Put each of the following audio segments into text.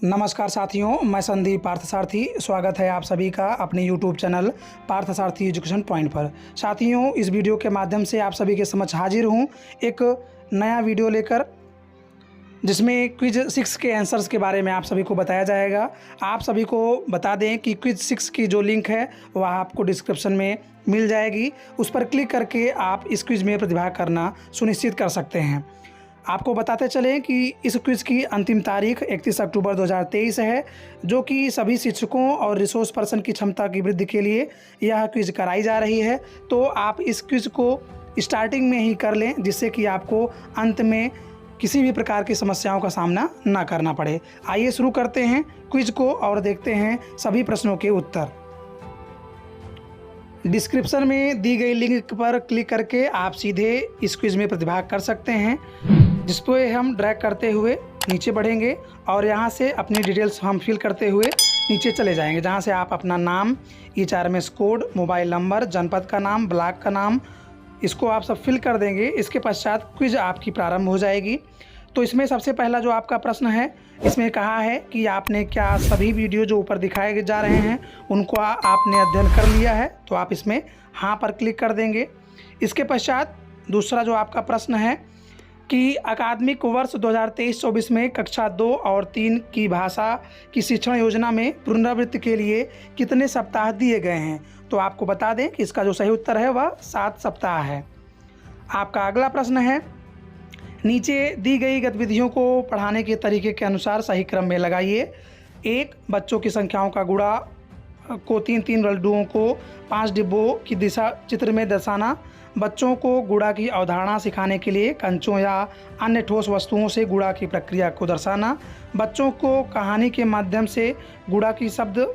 नमस्कार साथियों, मैं संदीप पार्थसारथी। स्वागत है आप सभी का अपने YouTube channel Parthasarathi education point पर। साथियों, इस वीडियो के माध्यम से आप सभी के समक्ष हाजिर हूँ एक नया वीडियो लेकर, जिसमें क्विज 6 के आंसर्स के बारे में आप सभी को बताया जाएगा। आप सभी को बता दें कि क्विज 6 की जो लिंक है वह आपको डिस्क्रिप्शन में मिल जाएगी। उस पर क्लिक करके आप इस क्विज में प्रतिभाग करना सुनिश्चित कर सकते हैं। आपको बताते चलें कि इस क्विज़ की अंतिम तारीख 31 अक्टूबर 2023 है, जो कि सभी शिक्षकों और रिसोर्स पर्सन की क्षमता की वृद्धि के लिए यह क्विज़ कराई जा रही है। तो आप इस क्विज़ को स्टार्टिंग में ही कर लें, जिससे कि आपको अंत में किसी भी प्रकार की समस्याओं का सामना ना करना पड़े। आइए शुरू करते हैं क्विज़ को और देखते हैं सभी प्रश्नों के उत्तर। डिस्क्रिप्शन में दी गई लिंक पर क्लिक करके आप सीधे इस क्विज़ में प्रतिभाग कर सकते हैं, जिस पर हम ड्रैग करते हुए नीचे बढ़ेंगे और यहाँ से अपनी डिटेल्स हम फिल करते हुए नीचे चले जाएंगे, जहाँ से आप अपना नाम, EHRMS कोड, मोबाइल नंबर, जनपद का नाम, ब्लॉक का नाम, इसको आप सब फिल कर देंगे। इसके पश्चात क्विज़ आपकी प्रारंभ हो जाएगी। तो इसमें सबसे पहला जो आपका प्रश्न है, इसमें कहा है कि आपने क्या सभी वीडियो जो ऊपर दिखाए जा रहे हैं उनको आपने अध्ययन कर लिया है। तो आप इसमें हाँ पर क्लिक कर देंगे। इसके पश्चात दूसरा जो आपका प्रश्न है कि अकादमिक वर्ष 2023-24 में कक्षा 2 और 3 की भाषा की शिक्षण योजना में पुनरावृत्ति के लिए कितने सप्ताह दिए गए हैं। तो आपको बता दें कि इसका जो सही उत्तर है वह 7 सप्ताह है। आपका अगला प्रश्न है, नीचे दी गई गतिविधियों को पढ़ाने के तरीके के अनुसार सही क्रम में लगाइए। 1. बच्चों की संख्याओं का गुणा को 3-3 लड्डुओं को 5 डिब्बों की दिशा चित्र में दर्शाना। बच्चों को गुणा की अवधारणा सिखाने के लिए कंचों या अन्य ठोस वस्तुओं से गुणा की प्रक्रिया को दर्शाना। बच्चों को कहानी के माध्यम से गुणा की शब्द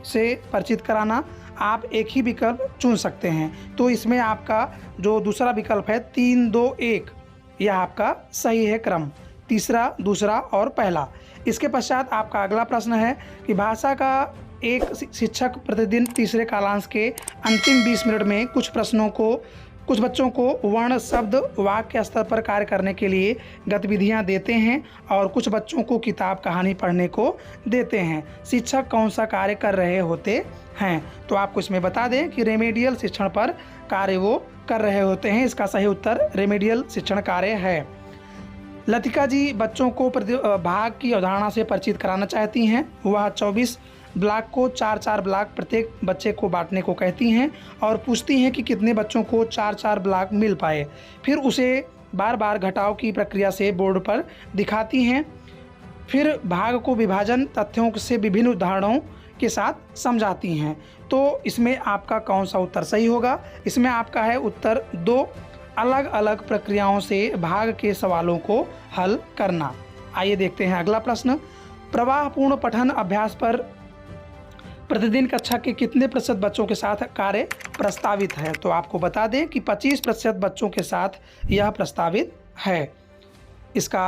से परिचित कराना। आप एक ही विकल्प चुन सकते हैं। तो इसमें आपका जो दूसरा विकल्प है 3-2-1, यह आपका सही है क्रम, तीसरा, दूसरा और पहला। इसके पश्चात आपका अगला प्रश्न है कि भाषा का एक शिक्षक प्रतिदिन तीसरे कालांश के अंतिम 20 मिनट में कुछ बच्चों को वर्ण, शब्द, वाक्य स्तर पर कार्य करने के लिए गतिविधियां देते हैं और कुछ बच्चों को किताब, कहानी पढ़ने को देते हैं। शिक्षक कौन सा कार्य कर रहे होते हैं। तो आपको इसमें बता दें कि रेमेडियल शिक्षण पर कार्य वो कर रहे होते हैं। इसका सही उत्तर रेमेडियल शिक्षण कार्य है। लतिका जी बच्चों को भाग की अवधारणा से परिचित कराना चाहती हैं। वह 24 ब्लॉक को 4-4 ब्लॉक प्रत्येक बच्चे को बांटने को कहती हैं और पूछती हैं कि कितने बच्चों को 4-4 ब्लॉक मिल पाए। फिर उसे बार बार घटाव की प्रक्रिया से बोर्ड पर दिखाती हैं। फिर भाग को विभाजन तथ्यों से विभिन्न उदाहरणों के साथ समझाती हैं। तो इसमें आपका कौन सा उत्तर सही होगा। इसमें आपका है उत्तर 2, अलग अलग प्रक्रियाओं से भाग के सवालों को हल करना। आइए देखते हैं अगला प्रश्न। प्रवाहपूर्ण पठन अभ्यास पर प्रतिदिन कक्षा के कितने प्रतिशत बच्चों के साथ कार्य प्रस्तावित है। तो आपको बता दें कि 25% बच्चों के साथ यह प्रस्तावित है। इसका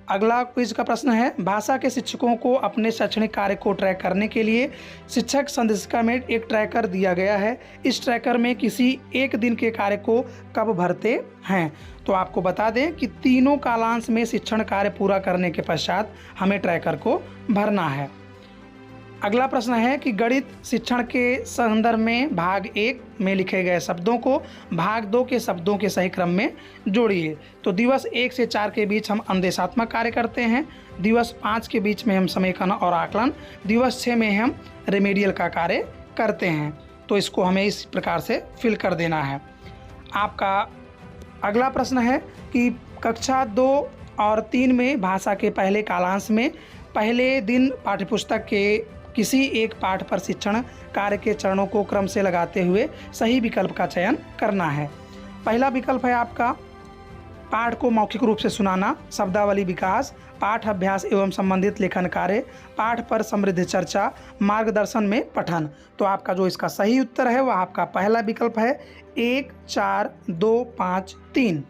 अगला क्विज का प्रश्न है, भाषा के शिक्षकों को अपने शैक्षणिक कार्य को ट्रैक करने के लिए शिक्षक संदेशिका में एक ट्रैकर दिया गया है। इस ट्रैकर में किसी एक दिन के कार्य को कब भरते हैं। तो आपको बता दें कि तीनों कालांश में शिक्षण कार्य पूरा करने के पश्चात हमें ट्रैकर को भरना है। अगला प्रश्न है कि गणित शिक्षण के संदर्भ में भाग 1 में लिखे गए शब्दों को भाग 2 के शब्दों के सही क्रम में जोड़िए। तो दिवस 1 से 4 के बीच हम अंदेशात्मक कार्य करते हैं। दिवस 5 के बीच में हम समेकन और आकलन। दिवस 6 में हम रेमेडियल का कार्य करते हैं। तो इसको हमें इस प्रकार से फिल कर देना है। आपका अगला प्रश्न है कि कक्षा 2 और 3 में भाषा के पहले कालांश में पहले दिन पाठ्यपुस्तक के किसी एक पाठ पर शिक्षण कार्य के चरणों को क्रम से लगाते हुए सही विकल्प का चयन करना है। पहला विकल्प है आपका पाठ को मौखिक रूप से सुनाना, शब्दावली विकास, पाठ अभ्यास एवं संबंधित लेखन कार्य, पाठ पर समृद्ध चर्चा, मार्गदर्शन में पठन। तो आपका जो इसका सही उत्तर है वह आपका पहला विकल्प है 1, 4, 2, 5, 3।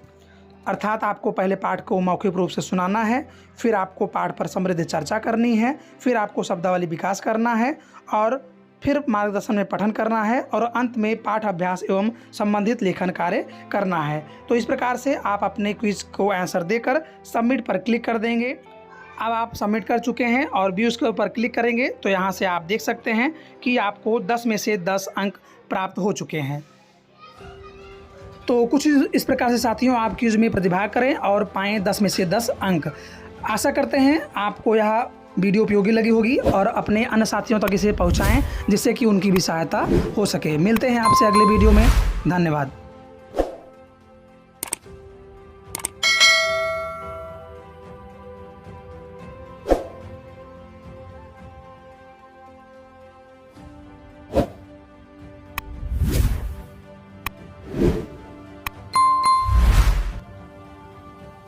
अर्थात आपको पहले पाठ को मौखिक रूप से सुनाना है, फिर आपको पाठ पर समृद्ध चर्चा करनी है, फिर आपको शब्दावली विकास करना है और फिर मार्गदर्शन में पठन करना है और अंत में पाठ अभ्यास एवं संबंधित लेखन कार्य करना है। तो इस प्रकार से आप अपने क्विज को आंसर देकर सबमिट पर क्लिक कर देंगे अब आप सबमिट कर चुके हैं और व्यूज़ के ऊपर क्लिक करेंगे तो यहाँ से आप देख सकते हैं कि आपको 10 में से 10 अंक प्राप्त हो चुके हैं। तो कुछ इस प्रकार से साथियों आप क्विज़ में प्रतिभाग करें और पाएँ 10 में से 10 अंक। आशा करते हैं आपको यह वीडियो उपयोगी लगी होगी और अपने अन्य साथियों तक इसे पहुँचाएँ जिससे कि उनकी भी सहायता हो सके। मिलते हैं आपसे अगले वीडियो में। धन्यवाद।